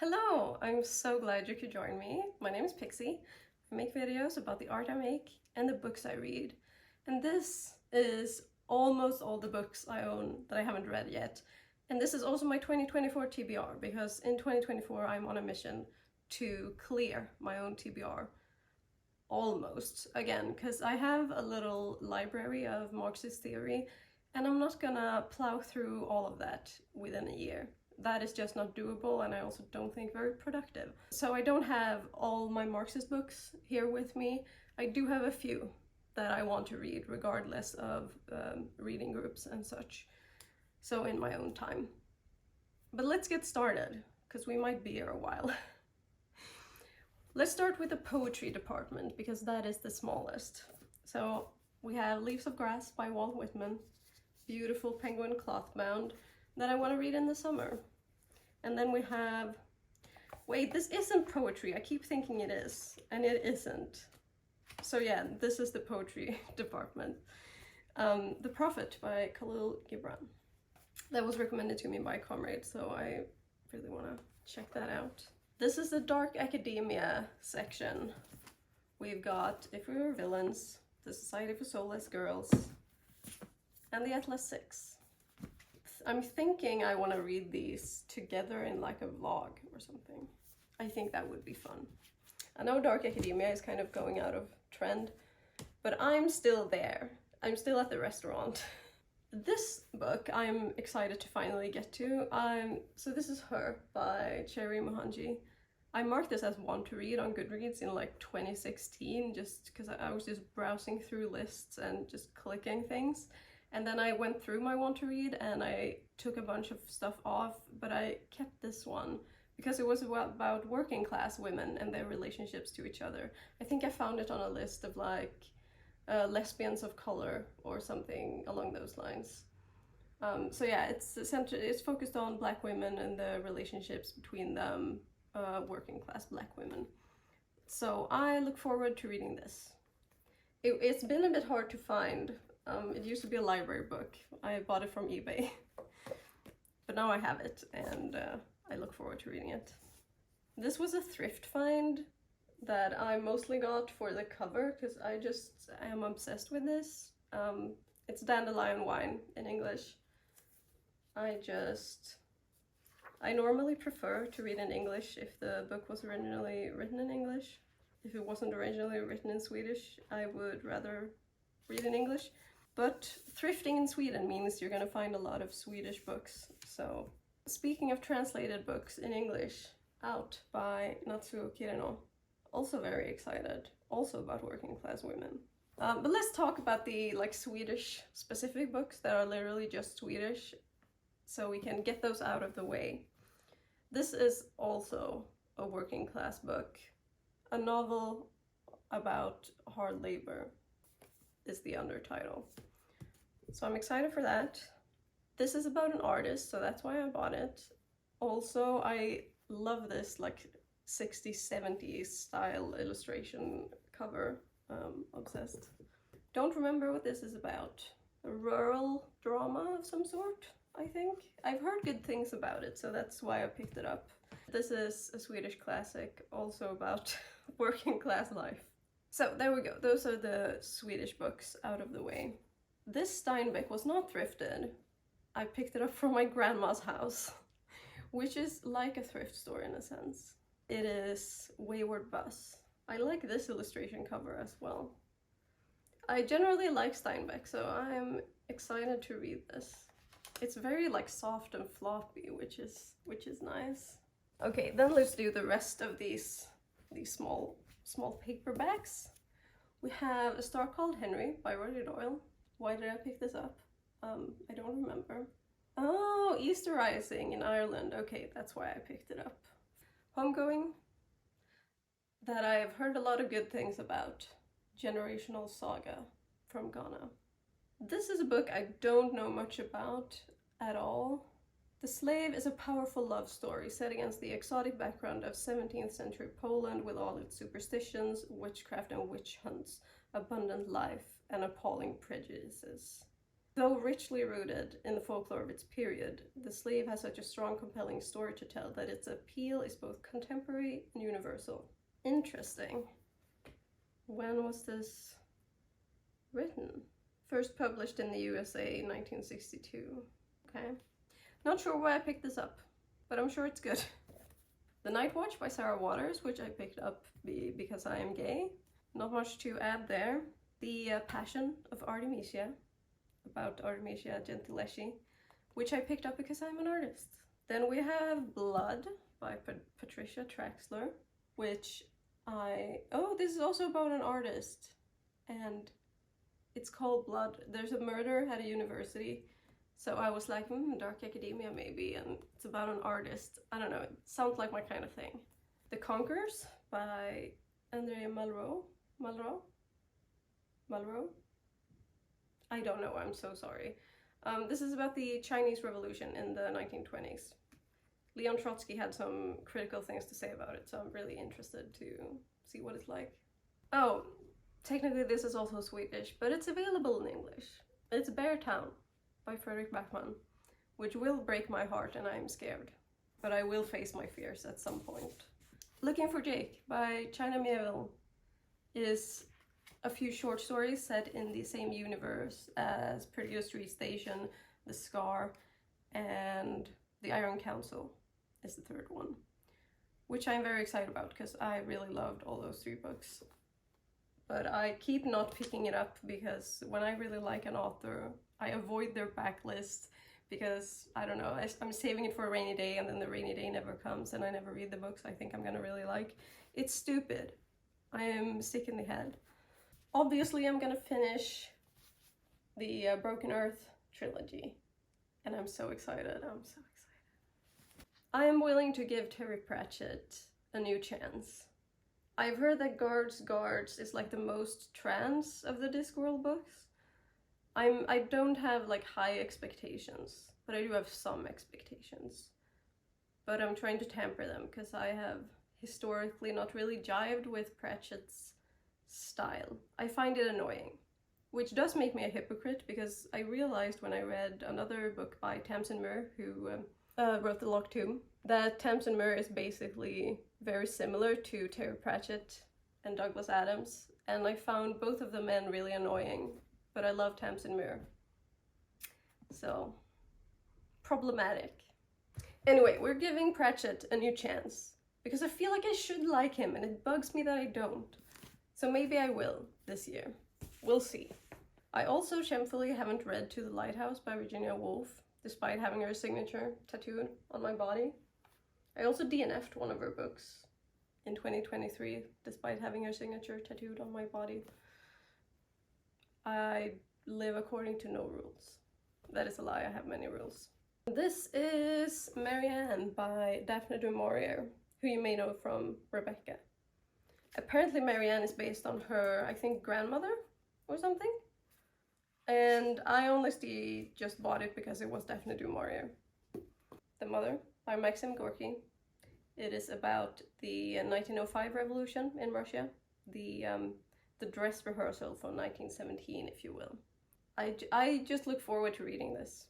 Hello! I'm so glad you could join me. My name is Pixie. I make videos about the art I make and the books I read. And this is almost all the books I own that I haven't read yet. And this is also my 2024 TBR, because in 2024 I'm on a mission to clear my own TBR. Almost, again, because I have a little library of Marxist theory and I'm not gonna plow through all of that within a year. That is just not doable, and I also don't think very productive. So I don't have all my Marxist books here with me. I do have a few that I want to read regardless of reading groups and such. So in my own time. But let's get started, because we might be here a while. Let's start with the poetry department, because that is the smallest. So we have Leaves of Grass by Walt Whitman, beautiful penguin cloth bound, that I want to read in the summer. And then we have, wait, this isn't poetry. I keep thinking it is, and it isn't. So yeah, this is the poetry department. The Prophet by Khalil Gibran. That was recommended to me by a comrade, so I really want to check that out. This is the dark academia section. We've got If We Were Villains, The Society for Soulless Girls, and the Atlas 6. I'm thinking I want to read these together in like a vlog or something. I think that would be fun. I know dark academia is kind of going out of trend, but I'm still there. I'm still at the restaurant. This book I'm excited to finally get to. So this is Her by Cherry Mohanji. I marked this as want to read on Goodreads in like 2016, just because I was just browsing through lists and just clicking things. And then I went through my want to read and I took a bunch of stuff off, but I kept this one because it was about working class women and their relationships to each other. I think I found it on a list of like lesbians of color or something along those lines. So yeah, it's focused on Black women and the relationships between them, working class Black women. So I look forward to reading this. It's been a bit hard to find. It used to be a library book. I bought it from eBay, but now I have it and I look forward to reading it. This was a thrift find that I mostly got for the cover because I am obsessed with this. It's Dandelion Wine in English. I normally prefer to read in English if the book was originally written in English. If it wasn't originally written in Swedish, I would rather read in English. But thrifting in Sweden means you're gonna find a lot of Swedish books. So speaking of translated books in English, Out by Natsuo Kirino. Also very excited, also about working class women. But let's talk about the like Swedish specific books that are literally just Swedish, so we can get those out of the way. This is also a working class book. A novel about hard labor is the undertitle. So I'm excited for that. This is about an artist, so that's why I bought it. Also, I love this like 60s, 70s style illustration cover. Obsessed. Don't remember what this is about. A rural drama of some sort, I think. I've heard good things about it, so that's why I picked it up. This is a Swedish classic, also about working class life. So there we go, those are the Swedish books out of the way. This Steinbeck was not thrifted. I picked it up from my grandma's house, which is like a thrift store in a sense. It is Wayward Bus. I like this illustration cover as well. I generally like Steinbeck, so I'm excited to read this. It's very like soft and floppy, which is nice. Okay, then let's do the rest of these small paperbacks. We have A Star Called Henry by Roger Doyle. Why did I pick this up? I don't remember. Oh, Easter Rising in Ireland. Okay, that's why I picked it up. Homegoing, that I have heard a lot of good things about. Generational Saga from Ghana. This is a book I don't know much about at all. The Slave is a powerful love story set against the exotic background of 17th century Poland with all its superstitions, witchcraft and witch hunts, abundant life, and appalling prejudices. Though richly rooted in the folklore of its period, The Slave has such a strong, compelling story to tell that its appeal is both contemporary and universal. Interesting. When was this written? First published in the USA in 1962. Okay. Not sure why I picked this up, but I'm sure it's good. The Night Watch by Sarah Waters, which I picked up because I am gay. Not much to add there. The Passion of Artemisia, about Artemisia Gentileschi, which I picked up because I'm an artist. Then we have Blood by Patricia Traxler, which oh, this is also about an artist, and it's called Blood. There's a murder at a university, so I was like, dark academia maybe, and it's about an artist. I don't know, it sounds like my kind of thing. The Conquerors by Andrea Malraux. I don't know, I'm so sorry. This is about the Chinese Revolution in the 1920s. Leon Trotsky had some critical things to say about it, so I'm really interested to see what it's like. Oh, technically this is also Swedish, but it's available in English. It's Bear Town by Fredrik Backman, which will break my heart and I'm scared. But I will face my fears at some point. Looking for Jake by China Miéville is a few short stories set in the same universe as Prettier Street Station, The Scar, and The Iron Council is the third one, which I'm very excited about because I really loved all those three books. But I keep not picking it up because when I really like an author, I avoid their backlist because, I don't know, I'm saving it for a rainy day and then the rainy day never comes and I never read the books I think I'm gonna really like. It's stupid. I am sick in the head. Obviously, I'm gonna finish the Broken Earth trilogy, and I'm so excited. I am willing to give Terry Pratchett a new chance. I've heard that Guards is like the most trans of the Discworld books. I don't have like high expectations, but I do have some expectations. But I'm trying to temper them because I have historically not really jived with Pratchett's style. I find it annoying, which does make me a hypocrite because I realized when I read another book by Tamsin Muir, who wrote The Locked Tomb, that Tamsin Muir is basically very similar to Terry Pratchett and Douglas Adams, and I found both of the men really annoying, but I love Tamsin Muir. So, problematic. Anyway, we're giving Pratchett a new chance, because I feel like I should like him, and it bugs me that I don't. So maybe I will this year. We'll see. I also shamefully haven't read To the Lighthouse by Virginia Woolf, despite having her signature tattooed on my body. I also DNF'd one of her books in 2023, despite having her signature tattooed on my body. I live according to no rules. That is a lie, I have many rules. This is Marianne by Daphne du Maurier, who you may know from Rebecca. Apparently Marianne is based on her, I think, grandmother or something. And I honestly just bought it because it was Daphne du Maurier. The Mother by Maxim Gorky. It is about the 1905 revolution in Russia, the dress rehearsal from 1917, if you will. I just look forward to reading this.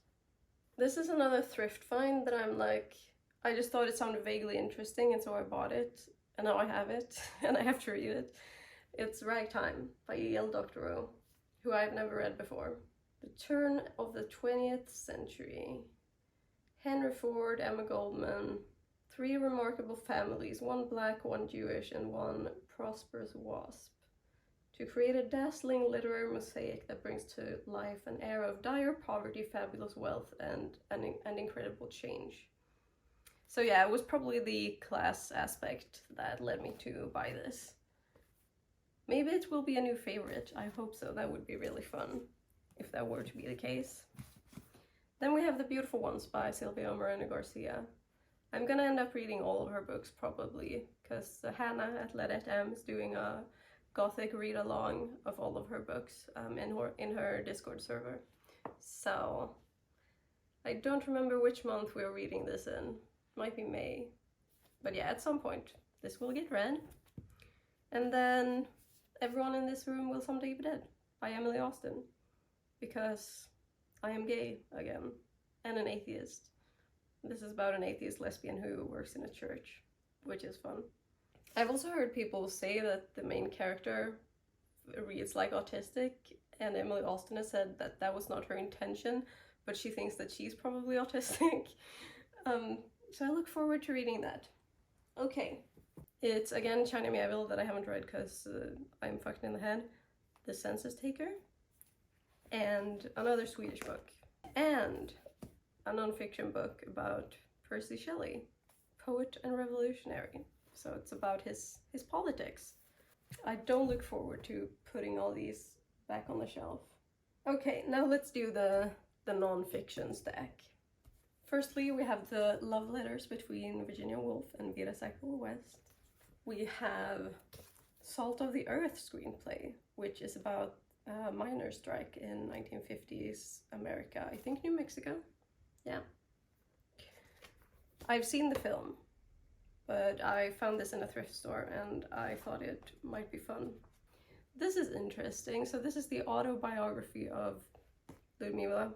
This is another thrift find that I'm like, I just thought it sounded vaguely interesting and so I bought it, and now I have it, and I have to read it. It's Ragtime by E.L. Doctorow, who I've never read before. The Turn of the 20th Century. Henry Ford, Emma Goldman, three remarkable families, one black, one Jewish, and one prosperous wasp, to create a dazzling literary mosaic that brings to life an era of dire poverty, fabulous wealth, and incredible change. So yeah, it was probably the class aspect that led me to buy this. Maybe it will be a new favorite. I hope so. That would be really fun if that were to be the case. Then we have The Beautiful Ones by Silvia Moreno Garcia. I'm gonna end up reading all of her books probably, because Hannah at Ledette M is doing a gothic read-along of all of her books in her Discord server. So I don't remember which month we're reading this in. Might be May. But yeah, at some point this will get read. And then Everyone in This Room Will Someday Be Dead by Emily Austen, because I am gay again, and an atheist. This is about an atheist lesbian who works in a church, which is fun. I've also heard people say that the main character reads like autistic, and Emily Austin has said that that was not her intention, but she thinks that she's probably autistic. So I look forward to reading that. Okay, it's again China Miéville that I haven't read because I'm fucked in the head. The Census Taker, and another Swedish book, and a non-fiction book about Percy Shelley, poet and revolutionary. So it's about his politics. I don't look forward to putting all these back on the shelf. Okay, now let's do the non-fiction stack. Firstly, we have the love letters between Virginia Woolf and Vera Sackville-West. We have Salt of the Earth screenplay, which is about a miners' strike in 1950s America, I think New Mexico. Yeah. I've seen the film, but I found this in a thrift store and I thought it might be fun. This is interesting. So this is the autobiography of Ludmila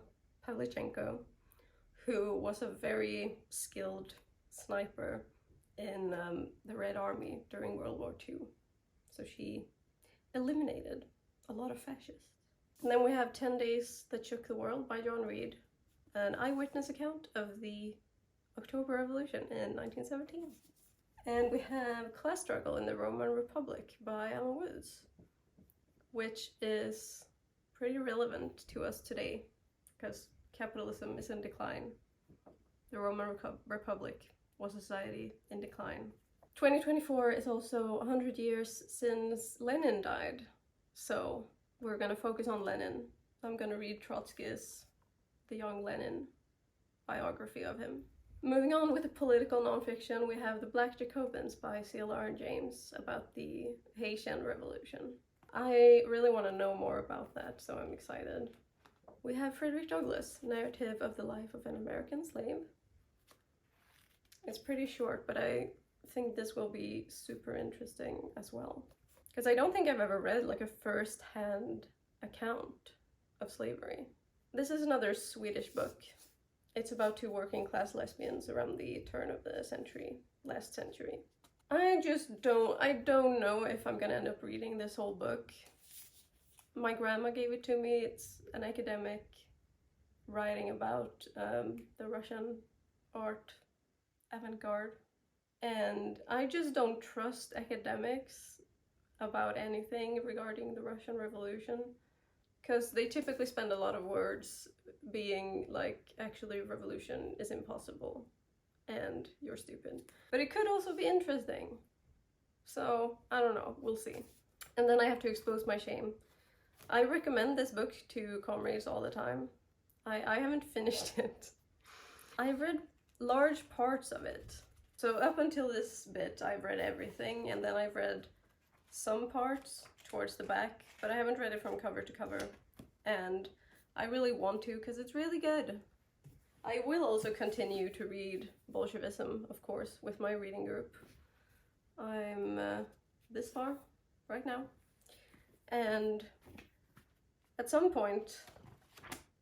Pavlichenko, who was a very skilled sniper in the Red Army during World War II. So she eliminated a lot of fascists. And then we have 10 Days That Shook the World by John Reed, an eyewitness account of the October Revolution in 1917. And we have Class Struggle in the Roman Republic by Alan Woods, which is pretty relevant to us today because capitalism is in decline. The Roman Republic was a society in decline. 2024 is also 100 years since Lenin died, so we're gonna focus on Lenin. I'm gonna read Trotsky's The Young Lenin biography of him. Moving on with the political nonfiction, we have The Black Jacobins by C.L.R. James about the Haitian Revolution. I really want to know more about that, so I'm excited. We have Frederick Douglass, Narrative of the Life of an American Slave. It's pretty short, but I think this will be super interesting as well. Because I don't think I've ever read like a first-hand account of slavery. This is another Swedish book. It's about two working class lesbians around the turn of the century, last century. I don't know if I'm gonna end up reading this whole book. My grandma gave it to me. It's an academic writing about the Russian art avant-garde. And I just don't trust academics about anything regarding the Russian Revolution, because they typically spend a lot of words being like, actually revolution is impossible and you're stupid. But it could also be interesting. So I don't know, we'll see. And then I have to expose my shame. I recommend this book to comrades all the time. I haven't finished it. I've read large parts of it. So up until this bit, I've read everything, and then I've read some parts towards the back, but I haven't read it from cover to cover. And I really want to, because it's really good. I will also continue to read Bolshevism, of course, with my reading group. I'm this far right now. And at some point,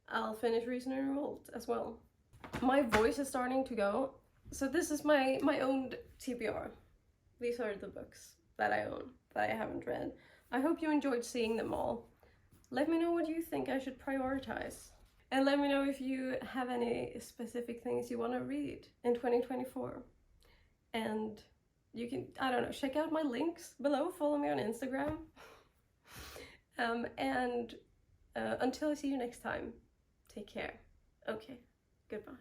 I'll finish Reason and Revolt as well. My voice is starting to go. So this is my own TBR. These are the books that I own, that I haven't read. I hope you enjoyed seeing them all. Let me know what you think I should prioritize. And let me know if you have any specific things you want to read in 2024. And you can, I don't know, check out my links below, follow me on Instagram. Until I see you next time, take care. Okay, goodbye.